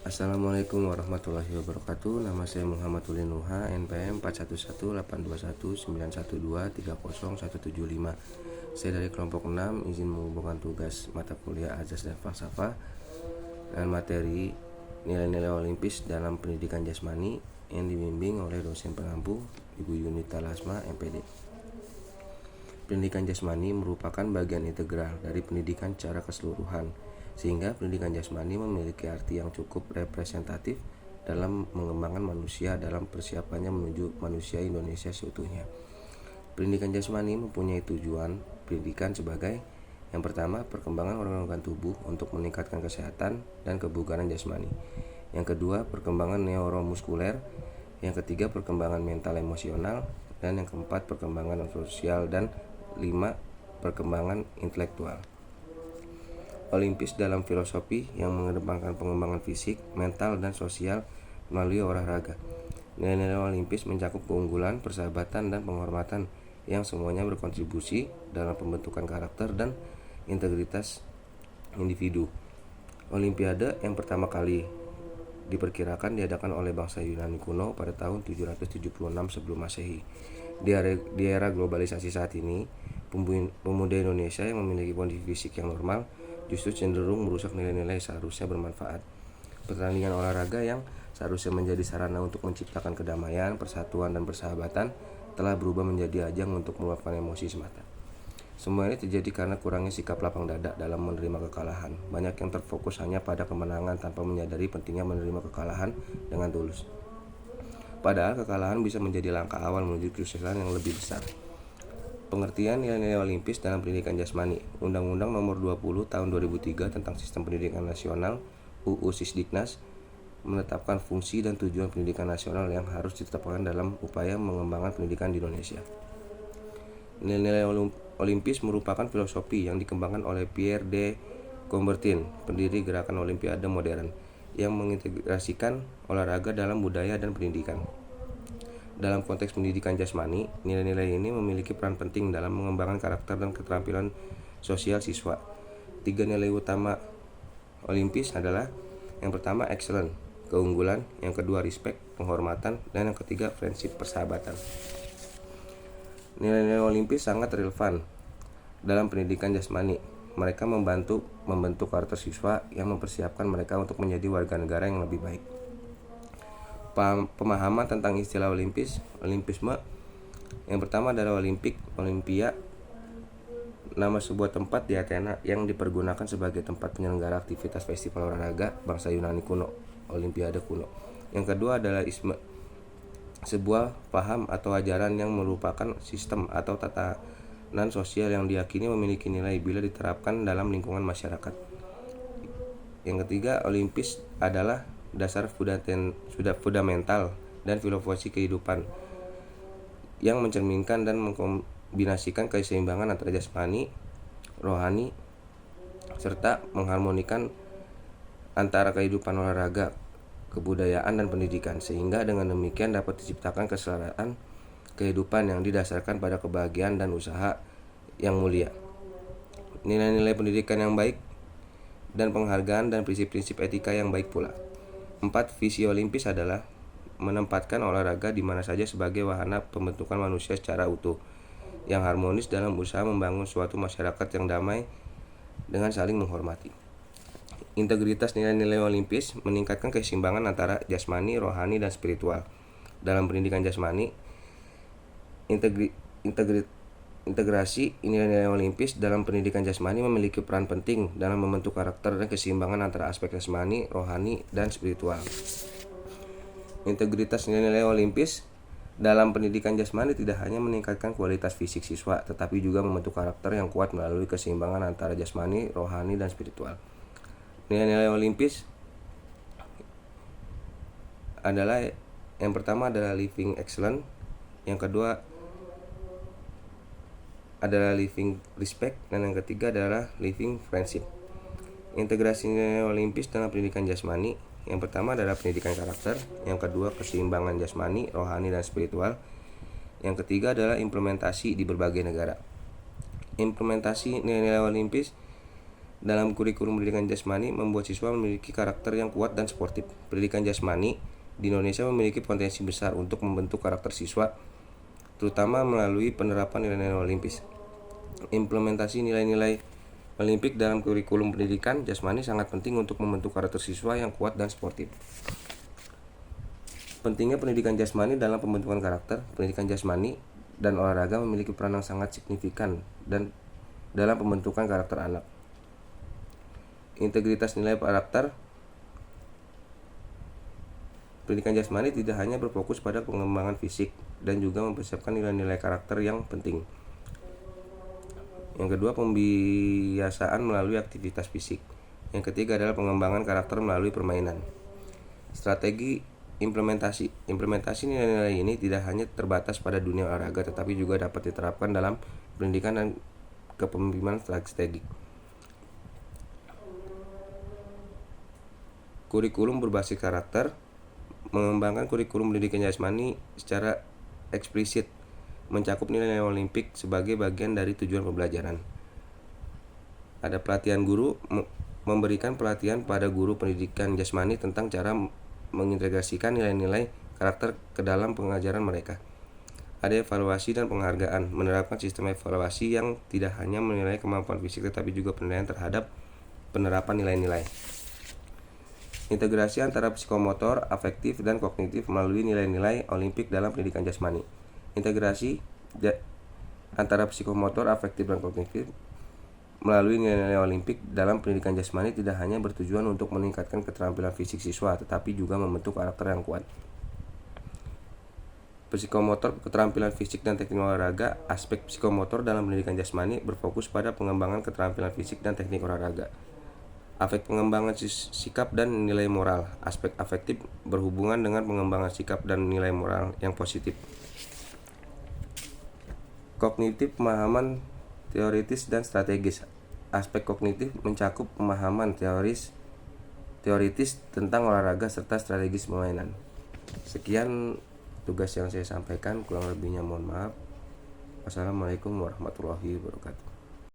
Assalamualaikum warahmatullahi wabarakatuh. Nama saya Muhammad Ulin Nuha, NPM 41182191230175. Saya dari kelompok 6, izin menghubungkan tugas mata kuliah Azas dan Falsafah dengan materi nilai-nilai olimpis dalam pendidikan jasmani yang dibimbing oleh dosen pengampu Ibu Yunita Lasma, MPD. Pendidikan jasmani merupakan bagian integral dari pendidikan secara keseluruhan, sehingga pendidikan jasmani memiliki arti yang cukup representatif dalam mengembangkan manusia dalam persiapannya menuju manusia Indonesia seutuhnya. Pendidikan jasmani mempunyai tujuan pendidikan sebagai yang pertama, perkembangan organ-organ tubuh untuk meningkatkan kesehatan dan kebugaran jasmani. Yang kedua, perkembangan neuromuskuler. Yang ketiga, perkembangan mental emosional. Dan yang keempat, perkembangan sosial. Dan 5. Perkembangan intelektual. Olimpis dalam filosofi yang mengedepankan pengembangan fisik, mental, dan sosial melalui olahraga. Nilai-nilai olimpis mencakup keunggulan, persahabatan, dan penghormatan yang semuanya berkontribusi dalam pembentukan karakter dan integritas individu. Olimpiade yang pertama kali diperkirakan diadakan oleh bangsa Yunani kuno pada tahun 776 sebelum Masehi. Di era globalisasi saat ini, pemuda Indonesia yang memiliki kondisi fisik yang normal justru cenderung merusak nilai-nilai seharusnya bermanfaat. Pertandingan olahraga yang seharusnya menjadi sarana untuk menciptakan kedamaian, persatuan, dan persahabatan telah berubah menjadi ajang untuk meluapkan emosi semata. Semua ini terjadi karena kurangnya sikap lapang dada dalam menerima kekalahan. Banyak yang terfokus hanya pada kemenangan tanpa menyadari pentingnya menerima kekalahan dengan tulus. Padahal kekalahan bisa menjadi langkah awal menuju kesuksesan yang lebih besar. Pengertian nilai-nilai olimpis dalam pendidikan jasmani. Undang-Undang Nomor 20 Tahun 2003 tentang Sistem Pendidikan Nasional (UU Sisdiknas) menetapkan fungsi dan tujuan pendidikan nasional yang harus ditetapkan dalam upaya mengembangkan pendidikan di Indonesia. Nilai-nilai olimpis merupakan filosofi yang dikembangkan oleh Pierre de Coubertin, pendiri gerakan Olimpiade modern, yang mengintegrasikan olahraga dalam budaya dan pendidikan. Dalam konteks pendidikan jasmani, nilai-nilai ini memiliki peran penting dalam mengembangkan karakter dan keterampilan sosial siswa. 3 nilai utama olimpis adalah: yang pertama, excellence, keunggulan; yang kedua, respect, penghormatan; dan yang ketiga, friendship, persahabatan. Nilai-nilai olimpis sangat relevan dalam pendidikan jasmani. Mereka membentuk karakter siswa yang mempersiapkan mereka untuk menjadi warga negara yang lebih baik. Pemahaman tentang istilah olimpisme. Yang pertama adalah olimpik, olimpia, nama sebuah tempat di Athena yang dipergunakan sebagai tempat penyelenggara aktivitas festival olahraga bangsa Yunani kuno, Olimpiade kuno. Yang kedua adalah isme, sebuah paham atau ajaran yang merupakan sistem atau tatanan sosial yang diyakini memiliki nilai bila diterapkan dalam lingkungan masyarakat. Yang ketiga, olimpis adalah dasar fundamental dan filosofi kehidupan yang mencerminkan dan mengkombinasikan keseimbangan antara jasmani, rohani, serta mengharmonikan antara kehidupan olahraga, kebudayaan, dan pendidikan, sehingga dengan demikian dapat diciptakan kesetaraan kehidupan yang didasarkan pada kebahagiaan dan usaha yang mulia. Nilai-nilai pendidikan yang baik dan penghargaan dan prinsip-prinsip etika yang baik pula. 4. Visi olimpis adalah menempatkan olahraga di mana saja sebagai wahana pembentukan manusia secara utuh, yang harmonis dalam usaha membangun suatu masyarakat yang damai dengan saling menghormati. Integritas nilai-nilai olimpis meningkatkan keseimbangan antara jasmani, rohani, dan spiritual. Dalam pendidikan jasmani, integrasi nilai-nilai olimpis dalam pendidikan jasmani memiliki peran penting dalam membentuk karakter dan keseimbangan antara aspek jasmani, rohani, dan spiritual. Integritas nilai-nilai olimpis dalam pendidikan jasmani tidak hanya meningkatkan kualitas fisik siswa, tetapi juga membentuk karakter yang kuat melalui keseimbangan antara jasmani, rohani, dan spiritual. Nilai-nilai olimpis adalah: yang pertama adalah living excellent, yang kedua adalah living respect, dan yang ketiga adalah living friendship. Integrasi nilai olimpis dalam pendidikan jasmani. Yang pertama adalah pendidikan karakter, yang kedua keseimbangan jasmani, rohani, dan spiritual. Yang ketiga adalah implementasi di berbagai negara. Implementasi nilai-nilai olimpis dalam kurikulum pendidikan jasmani membuat siswa memiliki karakter yang kuat dan sportif. Pendidikan jasmani di Indonesia memiliki potensi besar untuk membentuk karakter siswa, terutama melalui penerapan nilai-nilai olimpis. Implementasi nilai-nilai olimpik dalam kurikulum pendidikan jasmani sangat penting untuk membentuk karakter siswa yang kuat dan sportif. Pentingnya pendidikan jasmani dalam pembentukan karakter. Pendidikan jasmani dan olahraga memiliki peran yang sangat signifikan dan dalam pembentukan karakter anak. Integritas nilai karakter. Pendidikan jasmani tidak hanya berfokus pada pengembangan fisik dan juga mempersiapkan nilai-nilai karakter yang penting. Yang kedua, pembiasaan melalui aktivitas fisik. Yang ketiga adalah pengembangan karakter melalui permainan. Strategi implementasi nilai-nilai ini tidak hanya terbatas pada dunia olahraga, tetapi juga dapat diterapkan dalam pendidikan dan kepemimpinan strategik. Kurikulum berbasis karakter. Mengembangkan kurikulum pendidikan jasmani secara eksplisit mencakup nilai-nilai olimpik sebagai bagian dari tujuan pembelajaran. Ada pelatihan guru, memberikan pelatihan pada guru pendidikan jasmani tentang cara mengintegrasikan nilai-nilai karakter ke dalam pengajaran mereka. Ada evaluasi dan penghargaan, menerapkan sistem evaluasi yang tidak hanya menilai kemampuan fisik tetapi juga penilaian terhadap penerapan nilai-nilai. Integrasi antara psikomotor, afektif, dan kognitif melalui nilai-nilai olimpik dalam pendidikan jasmani. Integrasi antara psikomotor, afektif, dan kognitif melalui nilai-nilai olimpik dalam pendidikan jasmani tidak hanya bertujuan untuk meningkatkan keterampilan fisik siswa, tetapi juga membentuk karakter yang kuat. Psikomotor, keterampilan fisik dan teknik olahraga. Aspek psikomotor dalam pendidikan jasmani berfokus pada pengembangan keterampilan fisik dan teknik olahraga. Afek, pengembangan sikap dan nilai moral. Aspek afektif berhubungan dengan pengembangan sikap dan nilai moral yang positif. Kognitif, pemahaman teoritis dan strategis. Aspek kognitif mencakup pemahaman teoritis tentang olahraga serta strategis permainan. Sekian tugas yang saya sampaikan, kurang lebihnya mohon maaf. Wassalamualaikum warahmatullahi wabarakatuh.